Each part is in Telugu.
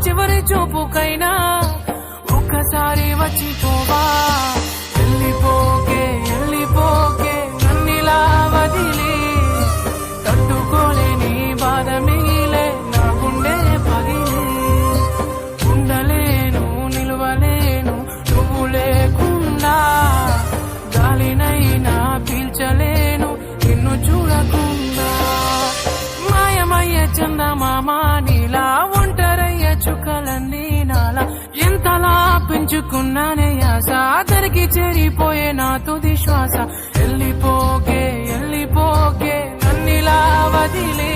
చివరి చూపుకైనా ఒక్కసారి వచ్చిపోవా. వెళ్ళిపోకే వెళ్ళిపోకే నన్నిలా వదిలి, తట్టుకోలేని బాధ మిగిలే నా గుండె పగిలి. ఉండలేను నిలవలేను నువ్వు లేకుండా, గాలినైనా పీల్చలేను నిన్ను చూడకుండా. మాయమయ్య చందమామ నీలా, ఒంటరయ్య చుక్కలన్నీ నాలా. ఎంతలా పెంచుకున్నానే ఆశ, దరికి చేరిపోయే నా తుది శ్వాస. వెళ్ళిపోకే వెళ్ళిపోకే నన్నిలా వదిలి,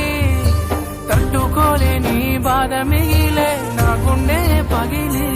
తట్టుకోలేని బాధ మిగిలే నా గుండె పగిలి.